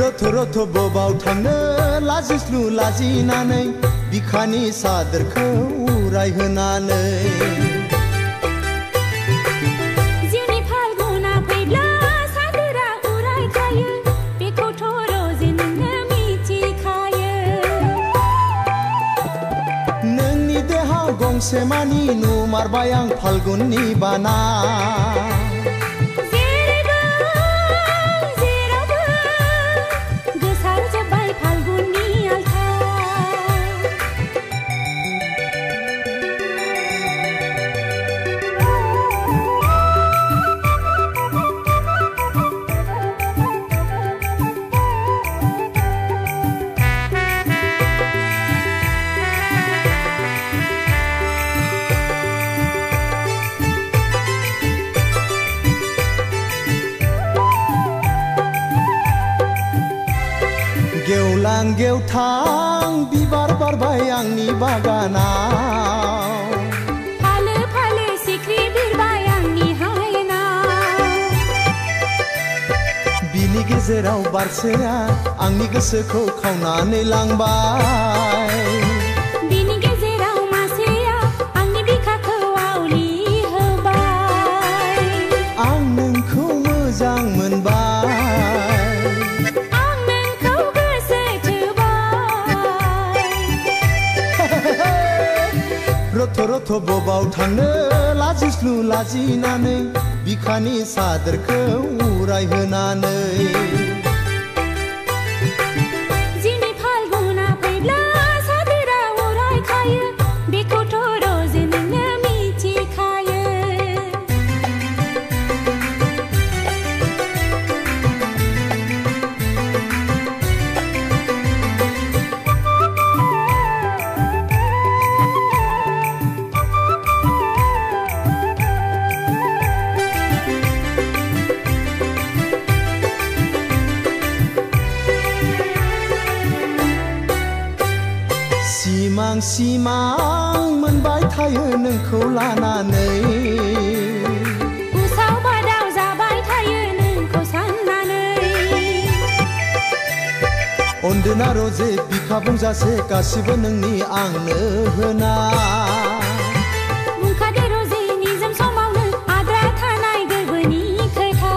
रथ रथ बबाव थांनो लाजिस्लु लाजिनानै बिखानि सादोरखौ उरायहोनानै जिउनि फाल्गुना फैब्ला सादोरा उरायखायो बेखौथ' रजे नोंनो मिथिखायो नोंनि देहा गंसे मानि नुमारबाय आं फाल्गुननि बाना गेवलां गेवथां बिबार बारबाय आंनि बागानाव फालो फालो सिख्रि बिरबाय आंनि हायेनाव बिनि गेजेराव बारसेया आंनि गोसोखौ खावनानै लांबाय बिनि गेजेराव मासेया आंनि बिखाखौ आवलि होबाय आं नोंखौ मोजां मोनबाय रथ रथ बबाव थांनो लाजिस्लु लाजिनानै बिखानि सादोरखौ उरायहोनानै जिउनि फाल्गुना फैब्ला सादोरा उरायखायो बेखौथ' रजे नोंनो मिथिखायो सिमां सिमां मोनबाय थायो नोंखौ लानानै उसाव बादाव जाबाय थायो नोंखौ साननानै अनदोना रजे बिखा बुंजासे गासिबो नोंनि आंनो होना बुंखादो रजे निजोम समावनो आद्रा थानाय गोरबोनि खोथा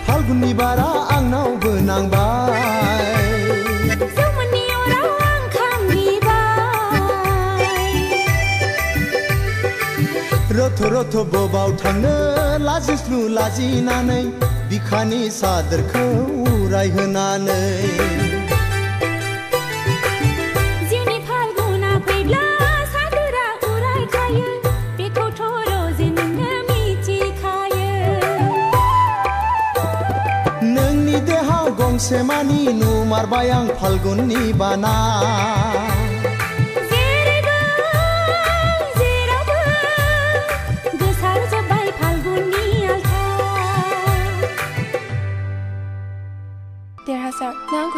फाल्गुननि बारा आंनावबो नांबाय रथ रथ बबाव थांनो लाजिस्लु लाजिनानै बिखानि सादोरखौ उरायहोनानै जिउनि फाल्गुना फैब्ला सादोरा उरायखायो बेखौथ' रजे नोंनो मिथिखायो नोंनि देहा गंसे मानि नुमारबाय आं फाल्गुननि बाना देरहासार नों